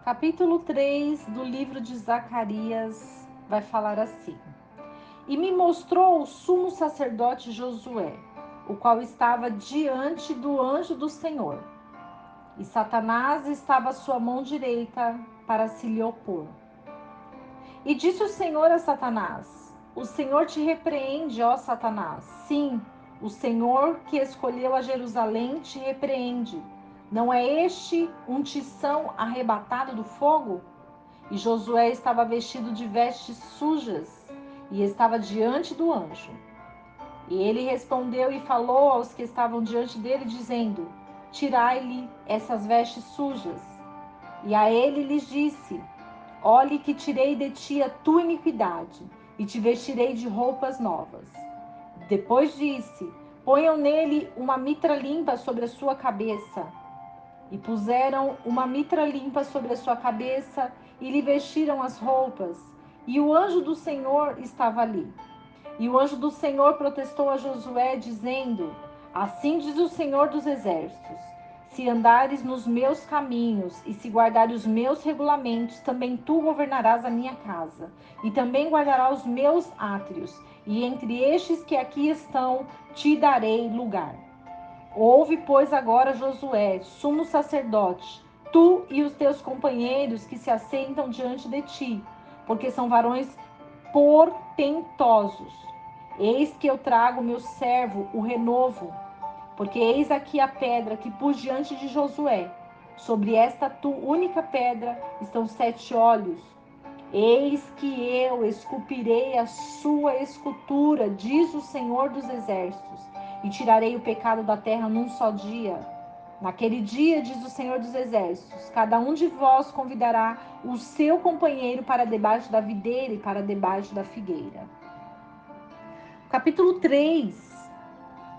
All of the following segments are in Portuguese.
Capítulo 3 do livro de Zacarias vai falar assim: E me mostrou o sumo sacerdote Josué, o qual estava diante do anjo do Senhor. E Satanás estava à sua mão direita para se lhe opor. E disse o Senhor a Satanás: O Senhor te repreende, ó Satanás. Sim, o Senhor que escolheu a Jerusalém te repreende. Não é este um tição arrebatado do fogo? E Josué estava vestido de vestes sujas e estava diante do anjo. E ele respondeu e falou aos que estavam diante dele, dizendo: Tirai-lhe essas vestes sujas. E a ele lhes disse: Olhe que tirei de ti a tua iniquidade, e te vestirei de roupas novas. Depois disse: Ponham nele uma mitra limpa sobre a sua cabeça. E puseram uma mitra limpa sobre a sua cabeça, e lhe vestiram as roupas. E o anjo do Senhor estava ali. E o anjo do Senhor protestou a Josué, dizendo: Assim diz o Senhor dos Exércitos: Se andares nos meus caminhos e se guardares os meus regulamentos, também tu governarás a minha casa, e também guardarás os meus átrios, e entre estes que aqui estão te darei lugar. Ouve, pois, agora, Josué, sumo sacerdote, tu e os teus companheiros que se assentam diante de ti, porque são varões portentosos. Eis que eu trago meu servo, o renovo, porque eis aqui a pedra que pus diante de Josué. Sobre esta única pedra estão 7 olhos. Eis que eu esculpirei a sua escultura, diz o Senhor dos Exércitos, e tirarei o pecado da terra num só dia. Naquele dia, diz o Senhor dos Exércitos, cada um de vós convidará o seu companheiro para debaixo da videira e para debaixo da figueira. Capítulo 3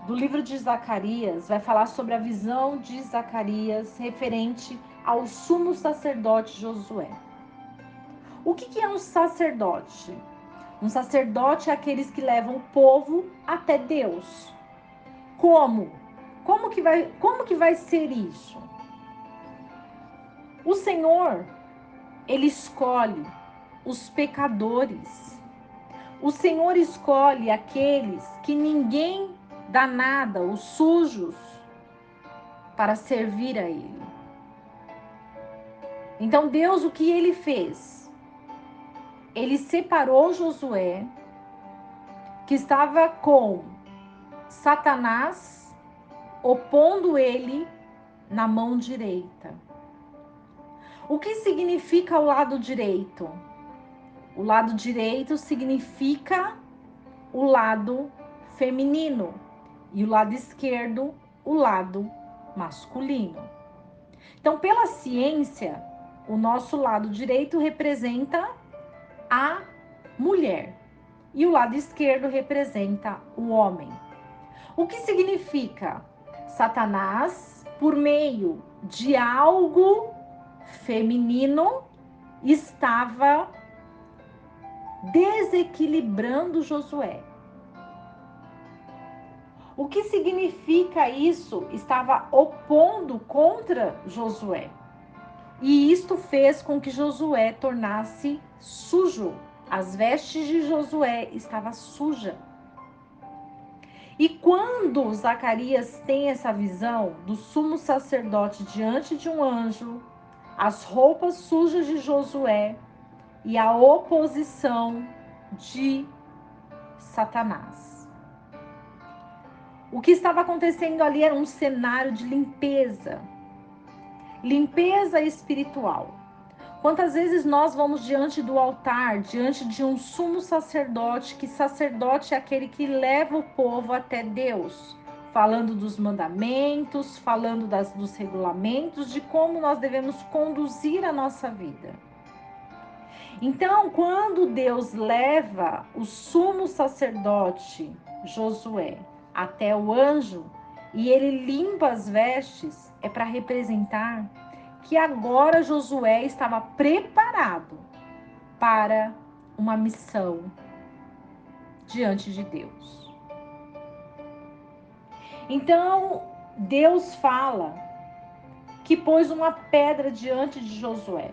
do livro de Zacarias vai falar sobre a visão de Zacarias referente ao sumo sacerdote Josué. O que é um sacerdote? Um sacerdote é aqueles que levam o povo até Deus. Como? Como que vai ser isso? O Senhor, ele escolhe os pecadores. O Senhor escolhe aqueles que ninguém dá nada, os sujos, para servir a Ele. Então Deus, o que Ele fez? Ele separou Josué, que estava com Satanás, opondo ele na mão direita. O que significa o lado direito? O lado direito significa o lado feminino e o lado esquerdo, o lado masculino. Então, pela ciência, o nosso lado direito representa a mulher e o lado esquerdo representa o homem. O que significa? Satanás, por meio de algo feminino, estava desequilibrando Josué. O que significa isso? Estava opondo contra Josué. E isto fez com que Josué tornasse sujo. As vestes de Josué estavam sujas. E quando Zacarias tem essa visão do sumo sacerdote diante de um anjo, as roupas sujas de Josué e a oposição de Satanás. O que estava acontecendo ali era um cenário de limpeza. Limpeza espiritual. Quantas vezes nós vamos diante do altar, diante de um sumo sacerdote, que sacerdote é aquele que leva o povo até Deus, falando dos mandamentos, falando dos regulamentos, de como nós devemos conduzir a nossa vida. Então, quando Deus leva o sumo sacerdote, Josué, até o anjo, e ele limpa as vestes, é para representar que agora Josué estava preparado para uma missão diante de Deus. Então, Deus fala que pôs uma pedra diante de Josué.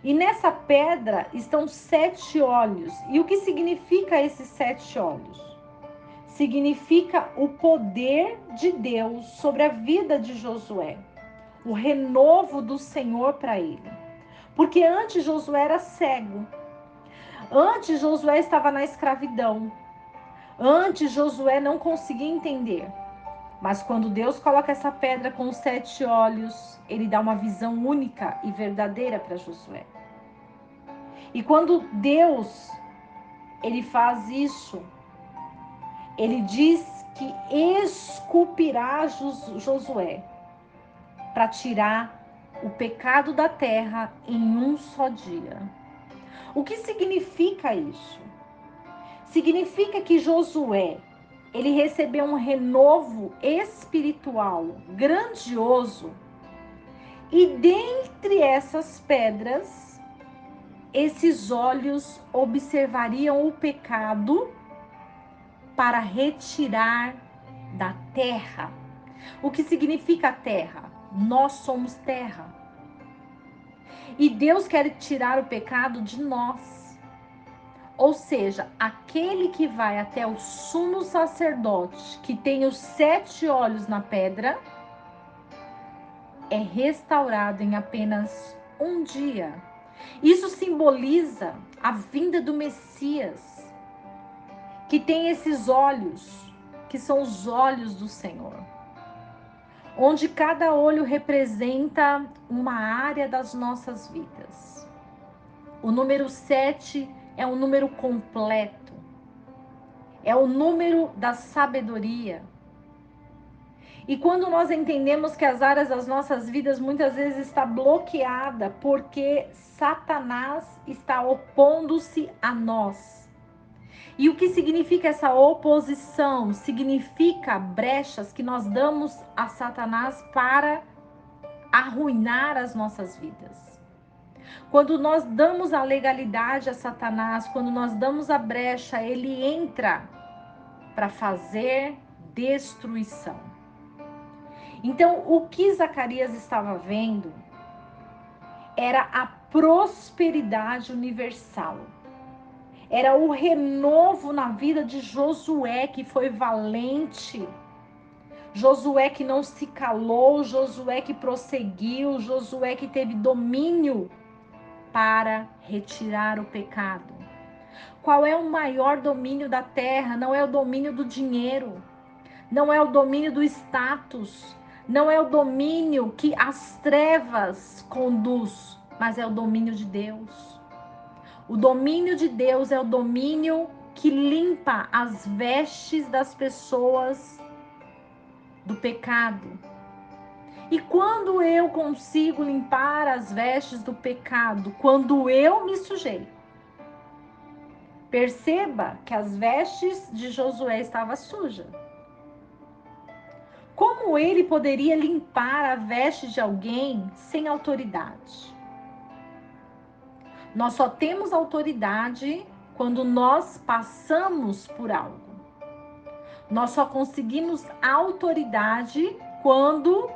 E nessa pedra estão 7 olhos. E o que significa esses 7 olhos? Significa o poder de Deus sobre a vida de Josué. O renovo do Senhor para ele. Porque antes Josué era cego. Antes Josué estava na escravidão. Antes Josué não conseguia entender. Mas quando Deus coloca essa pedra com os 7 olhos, ele dá uma visão única e verdadeira para Josué. E quando Deus, ele faz isso, ele diz que esculpirá Josué para tirar o pecado da terra em um só dia. O que significa isso? Significa que Josué, ele recebeu um renovo espiritual grandioso. E dentre essas pedras, esses olhos observariam o pecado para retirar da terra. O que significa terra? Nós somos terra. E Deus quer tirar o pecado de nós. Ou seja, aquele que vai até o sumo sacerdote, que tem os 7 olhos na pedra, é restaurado em apenas um dia. Isso simboliza a vinda do Messias, que tem esses olhos, que são os olhos do Senhor, onde cada olho representa uma área das nossas vidas. O número 7 é um número completo, é o número da sabedoria. E quando nós entendemos que as áreas das nossas vidas muitas vezes está bloqueada porque Satanás está opondo-se a nós. E o que significa essa oposição? Significa brechas que nós damos a Satanás para arruinar as nossas vidas. Quando nós damos a legalidade a Satanás, quando nós damos a brecha, ele entra para fazer destruição. Então, o que Zacarias estava vendo era a prosperidade universal. Era o renovo na vida de Josué, que foi valente. Josué que não se calou, Josué que prosseguiu, Josué que teve domínio para retirar o pecado. Qual é o maior domínio da terra? Não é o domínio do dinheiro, não é o domínio do status, não é o domínio que as trevas conduz, mas é o domínio de Deus. O domínio de Deus é o domínio que limpa as vestes das pessoas do pecado. E quando eu consigo limpar as vestes do pecado, quando eu me sujei, perceba que as vestes de Josué estavam sujas. Como ele poderia limpar a veste de alguém sem autoridade? Nós só temos autoridade quando nós passamos por algo. Nós só conseguimos autoridade quando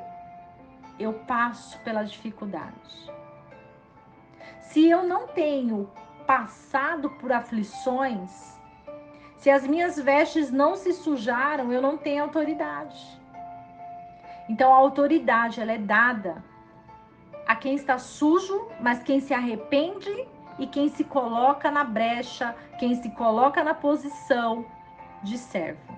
eu passo pela dificuldade. Se eu não tenho passado por aflições, se as minhas vestes não se sujaram, eu não tenho autoridade. Então a autoridade, ela é dada a quem está sujo, mas quem se arrepende e quem se coloca na brecha, quem se coloca na posição de servo.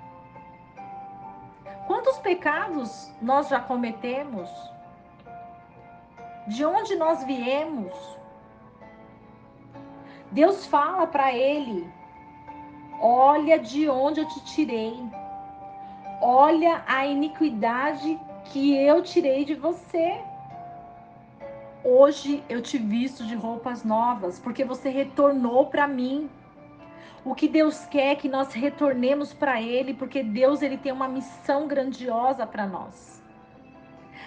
Quantos pecados nós já cometemos? De onde nós viemos? Deus fala para ele: olha de onde eu te tirei. Olha a iniquidade que eu tirei de você. Hoje eu te visto de roupas novas, porque você retornou para mim. O que Deus quer é que nós retornemos para Ele, porque Deus ele tem uma missão grandiosa para nós.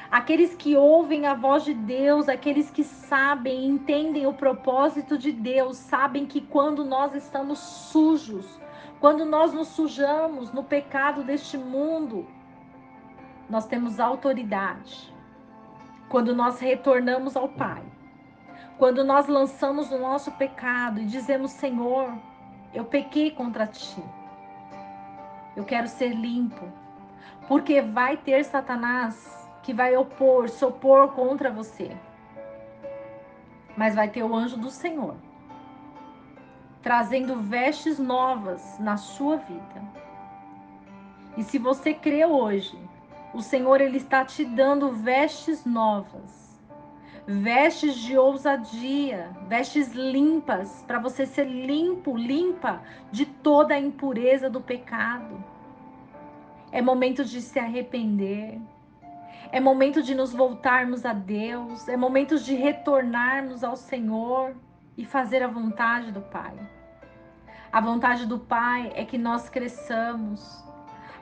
Aqueles que ouvem a voz de Deus, aqueles que sabem, entendem o propósito de Deus, sabem que quando nós estamos sujos, quando nós nos sujamos no pecado deste mundo, nós temos autoridade. Quando nós retornamos ao Pai, Quando nós lançamos o nosso pecado e dizemos: Senhor, eu pequei contra ti, eu quero ser limpo. Porque vai ter Satanás que vai se opor contra você. Mas vai ter o anjo do Senhor trazendo vestes novas na sua vida. E se você crê hoje, o Senhor ele está te dando vestes novas, vestes de ousadia, vestes limpas, para você ser limpo, limpa de toda a impureza do pecado. É momento de se arrepender. É momento de nos voltarmos a Deus. É momento de retornarmos ao Senhor e fazer a vontade do Pai. A vontade do Pai é que nós cresçamos.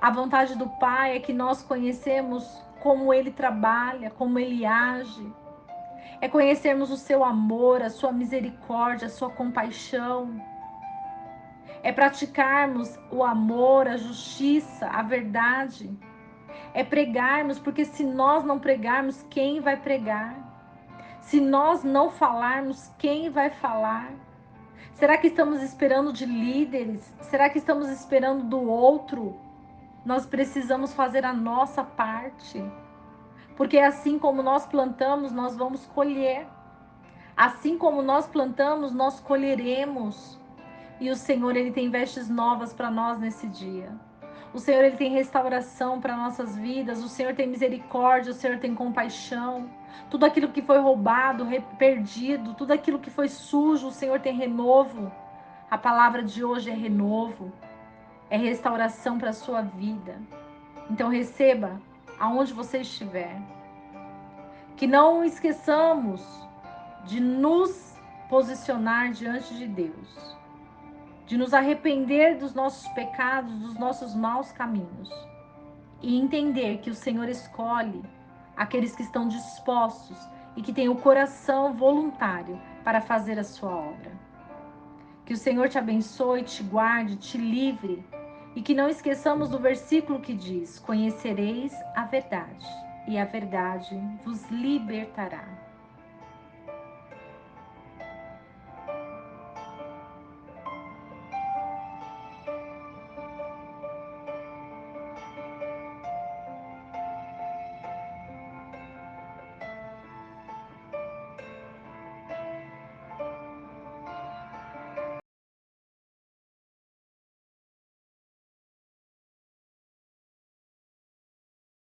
A vontade do Pai é que nós conhecemos como Ele trabalha, como Ele age. É conhecermos o seu amor, a sua misericórdia, a sua compaixão. É praticarmos o amor, a justiça, a verdade. É pregarmos, porque se nós não pregarmos, quem vai pregar? Se nós não falarmos, quem vai falar? Será que estamos esperando de líderes? Será que estamos esperando do outro? Nós precisamos fazer a nossa parte. Porque assim como nós plantamos, nós vamos colher. Assim como nós plantamos, nós colheremos. E o Senhor, Ele tem vestes novas para nós nesse dia. O Senhor, Ele tem restauração para nossas vidas. O Senhor tem misericórdia, o Senhor tem compaixão. Tudo aquilo que foi roubado, perdido, tudo aquilo que foi sujo, o Senhor tem renovo. A palavra de hoje é renovo, é restauração para a sua vida. Então receba aonde você estiver. Que não esqueçamos de nos posicionar diante de Deus, de nos arrepender dos nossos pecados, dos nossos maus caminhos e entender que o Senhor escolhe aqueles que estão dispostos e que têm o coração voluntário para fazer a sua obra. Que o Senhor te abençoe, te guarde, te livre e que não esqueçamos do versículo que diz: conhecereis a verdade e a verdade vos libertará.